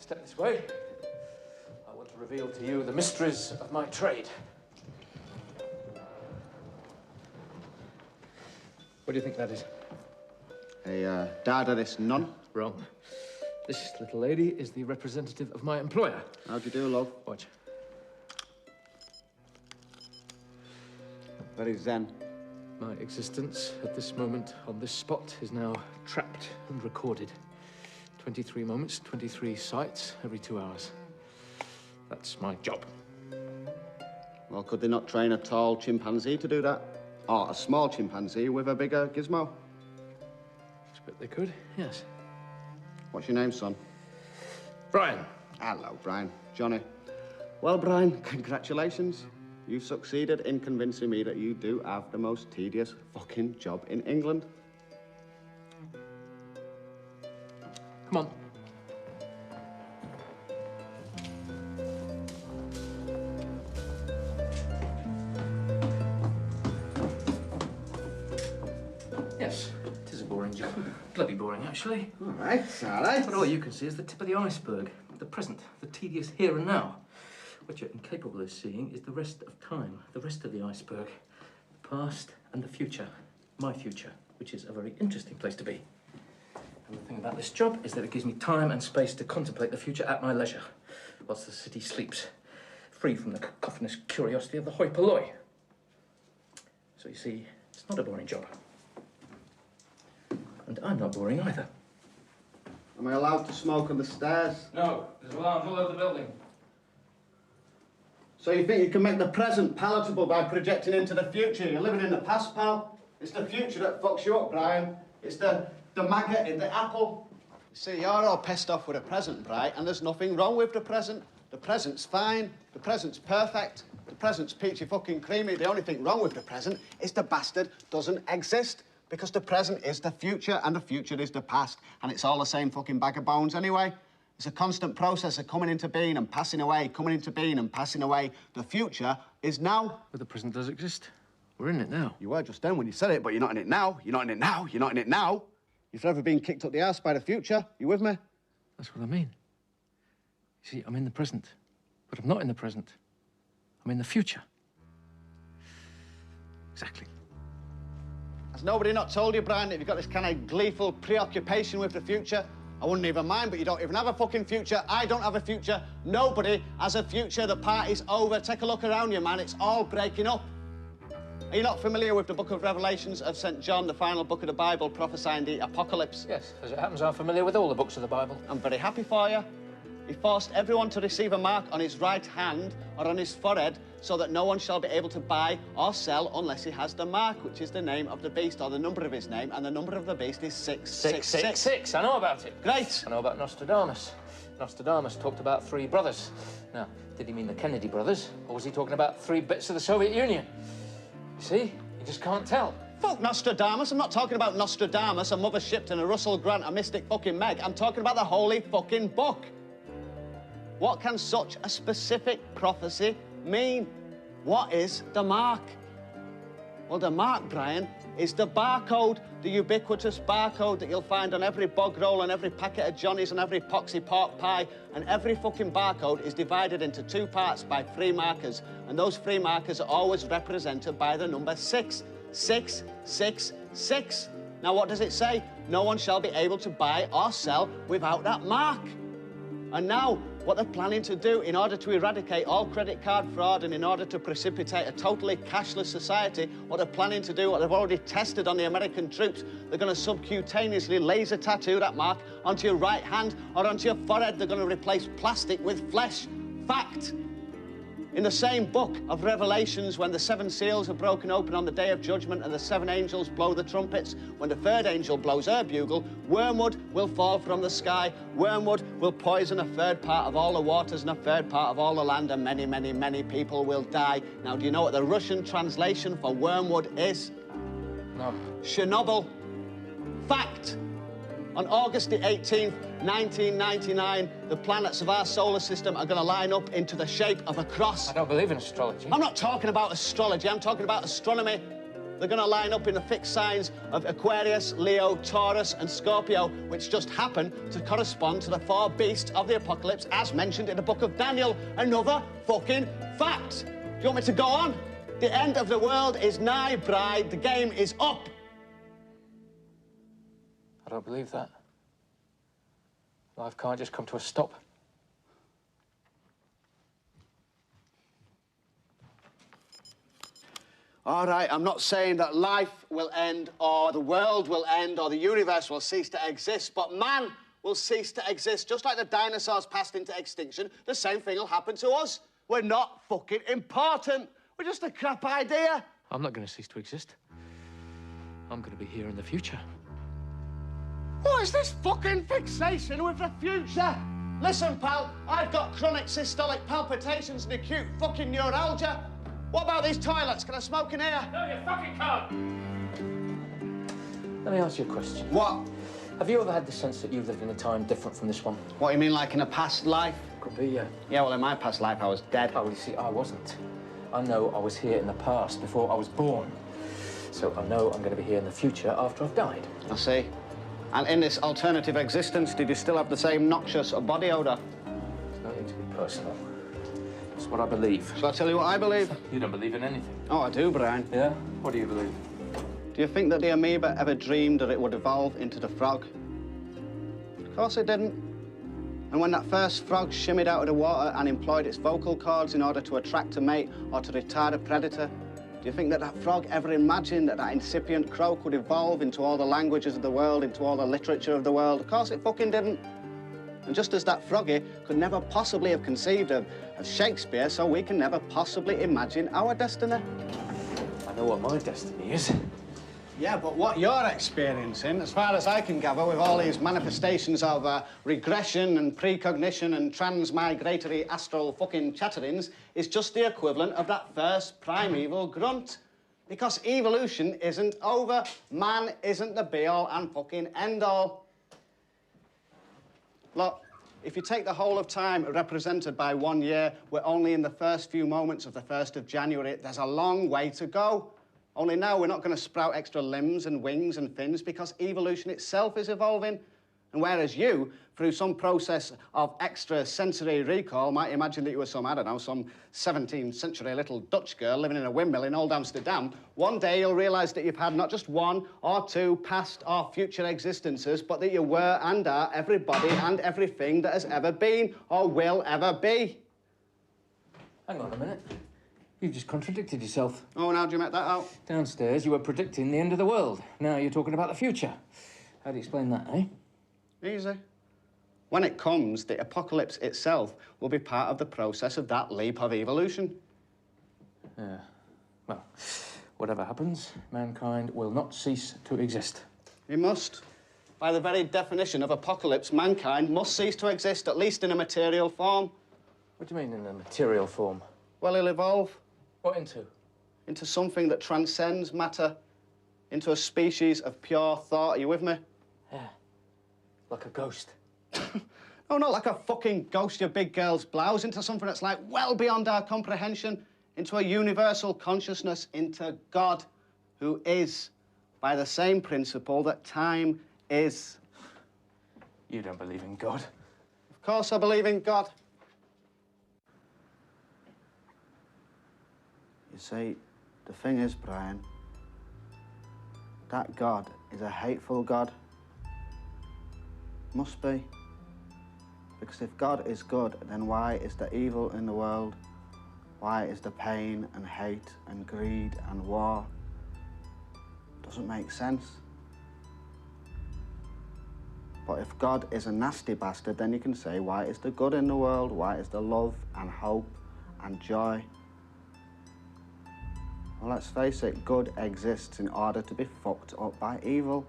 Step this way. I want to reveal to you the mysteries of my trade. What do you think that is? A Dardanus nun? Wrong. This little lady is the representative of my employer. How do you do, love? Watch. Very zen. My existence at this moment on this spot is now trapped and recorded. 23 moments, 23 sights every 2 hours. That's my job. Well, could they not train a tall chimpanzee to do that? Or a small chimpanzee with a bigger gizmo? I expect they could, yes. What's your name, son? Brian. Hello, Brian. Johnny. Well, Brian, congratulations. You succeeded in convincing me that you do have the most tedious fucking job in England. Come on. Yes, it is a boring job. Bloody boring, actually. All right, all right. But all you can see is the tip of the iceberg. The present, the tedious here and now. What you're incapable of seeing is the rest of time, the rest of the iceberg. The past and the future. My future, which is a very interesting place to be. And the thing about this job is that it gives me time and space to contemplate the future at my leisure, whilst the city sleeps, free from the cacophonous curiosity of the hoi polloi. So you see, it's not a boring job. And I'm not boring either. Am I allowed to smoke on the stairs? No, there's alarms all over the building. So you think you can make the present palatable by projecting into the future? You're living in the past, pal. It's the future that fucks you up, Brian. It's the maggot in the apple. You see, you're all pissed off with the present, Brian, and there's nothing wrong with the present. The present's fine. The present's perfect. The present's peachy fucking creamy. The only thing wrong with the present is the bastard doesn't exist. Because the present is the future, and the future is the past. And it's all the same fucking bag of bones anyway. It's a constant process of coming into being and passing away, coming into being and passing away. The future is now. But the present does exist. We're in it now. You were just then when you said it, but you're not in it now. You're not in it now. You're not in it now. You're forever being kicked up the arse by the future. You with me? That's what I mean. You see, I'm in the present, but I'm not in the present. I'm in the future. Exactly. Has nobody not told you, Brian, that you've got this kind of gleeful preoccupation with the future? I wouldn't even mind, but you don't even have a fucking future. I don't have a future. Nobody has a future. The party's over. Take a look around you, man. It's all breaking up. Are you not familiar with the book of Revelations of St. John, the final book of the Bible, prophesying the apocalypse? Yes, as it happens, I'm familiar with all the books of the Bible. I'm very happy for you. He forced everyone to receive a mark on his right hand or on his forehead so that no one shall be able to buy or sell unless he has the mark, which is the name of the beast or the number of his name, and the number of the beast is 666. 666, I know about it. Great. I know about Nostradamus. Nostradamus talked about 3 brothers. Now, did he mean the Kennedy brothers, or was he talking about 3 bits of the Soviet Union? You see, you just can't tell. Fuck Nostradamus. I'm not talking about Nostradamus, a Mother Shipton, a Russell Grant, a Mystic fucking Meg. I'm talking about the holy fucking book. What can such a specific prophecy mean? What is the mark? Well, the mark, Brian, is the barcode, the ubiquitous barcode that you'll find on every bog roll, on every packet of Johnnies, and every poxy pork pie. And every fucking barcode is divided into 2 parts by 3 markers. And those 3 markers are always represented by the number 6. 6, 6, 6. Now, what does it say? No one shall be able to buy or sell without that mark. And now, what they're planning to do in order to eradicate all credit card fraud and in order to precipitate a totally cashless society, what they're planning to do, what they've already tested on the American troops, they're going to subcutaneously laser tattoo that mark onto your right hand or onto your forehead. They're going to replace plastic with flesh. Fact. In the same book of Revelations, when the 7 seals are broken open on the day of judgment and the 7 angels blow the trumpets, when the 3rd angel blows her bugle, wormwood will fall from the sky. Wormwood will poison a 3rd part of all the waters and a 3rd part of all the land, and many, many, many people will die. Now, do you know what the Russian translation for wormwood is? No. Chernobyl. Fact. On August the 18th, 1999, the planets of our solar system are going to line up into the shape of a cross. I don't believe in astrology. I'm not talking about astrology, I'm talking about astronomy. they're going to line up in the fixed signs of Aquarius, Leo, Taurus and Scorpio, which just happen to correspond to the 4 beasts of the apocalypse as mentioned in the book of Daniel. Another fucking fact. Do you want me to go on? The end of the world is nigh, bride. The game is up. I don't believe that. Life can't just come to a stop. All right, I'm not saying that life will end or the world will end or the universe will cease to exist, but man will cease to exist. Just like the dinosaurs passed into extinction, the same thing will happen to us. We're not fucking important. We're just a crap idea. I'm not going to cease to exist. I'm going to be here in the future. What is this fucking fixation with the future? Listen, pal, I've got chronic systolic palpitations and acute fucking neuralgia. What about these toilets? Can I smoke in here? No, you fucking can't! Let me ask you a question. What? Have you ever had the sense that you've lived in a time different from this one? What, you mean like in a past life? Could be, yeah. Yeah, well, in my past life, I was dead. Oh, you see, I wasn't. I know I was here in the past, before I was born. So I know I'm going to be here in the future after I've died. I see. And in this alternative existence, did you still have the same noxious body odour? There's no need to be personal. It's what I believe. Shall I tell you what I believe? You don't believe in anything. Oh, I do, Brian. Yeah? What do you believe? Do you think that the amoeba ever dreamed that it would evolve into the frog? Of course it didn't. And when that first frog shimmied out of the water and employed its vocal cords in order to attract a mate or to retard a predator, do you think that that frog ever imagined that that incipient croak would evolve into all the languages of the world, into all the literature of the world? Of course it fucking didn't. And just as that froggy could never possibly have conceived of Shakespeare, so we can never possibly imagine our destiny. I know what my destiny is. Yeah, but what you're experiencing, as far as I can gather, with all these manifestations of regression and precognition and transmigratory astral fucking chatterings, is just the equivalent of that first primeval grunt. Because evolution isn't over. Man isn't the be-all and fucking end-all. Look, if you take the whole of time represented by 1 year, we're only in the first few moments of the 1st of January. There's a long way to go. Only now we're not going to sprout extra limbs and wings and fins because evolution itself is evolving. And whereas you, through some process of extra sensory recall, might imagine that you were some, I don't know, some 17th century little Dutch girl living in a windmill in old Amsterdam, one day you'll realise that you've had not just 1 or 2 past or future existences, but that you were and are everybody and everything that has ever been or will ever be. Hang on a minute. You've just contradicted yourself. Oh, and how do you make that out? Downstairs, you were predicting the end of the world. Now you're talking about the future. How do you explain that, eh? Easy. When it comes, the apocalypse itself will be part of the process of that leap of evolution. Yeah. Well, whatever happens, mankind will not cease to exist. It must. By the very definition of apocalypse, mankind must cease to exist, at least in a material form. What do you mean, in a material form? Well, he'll evolve. What into? Into something that transcends matter. Into a species of pure thought. Are you with me? Yeah. Like a ghost. No, not like a fucking ghost, you big girl's blouse. Into something that's like well beyond our comprehension. Into a universal consciousness. Into God, who is, by the same principle that time is. You don't believe in God? Of course I believe in God. You see, the thing is, Brian, that God is a hateful God. Must be. Because if God is good, then why is the evil in the world? Why is the pain and hate and greed and war? Doesn't make sense. But if God is a nasty bastard, then you can say, why is the good in the world? Why is the love and hope and joy? Well, let's face it, good exists in order to be fucked up by evil.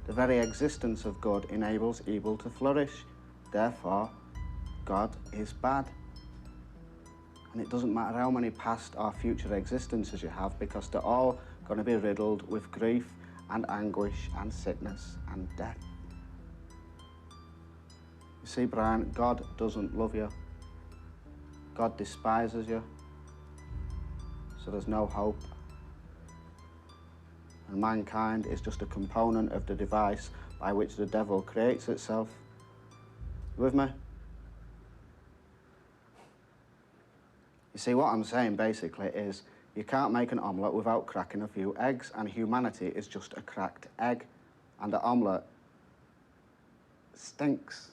The very existence of good enables evil to flourish. Therefore, God is bad. And it doesn't matter how many past or future existences you have, because they're all going to be riddled with grief and anguish and sickness and death. You see, Brian, God doesn't love you. God despises you. So there's no hope. and mankind is just a component of the device by which the devil creates itself. You with me? You see, what I'm saying, basically, is you can't make an omelette without cracking a few eggs, and humanity is just a cracked egg, and the omelette stinks.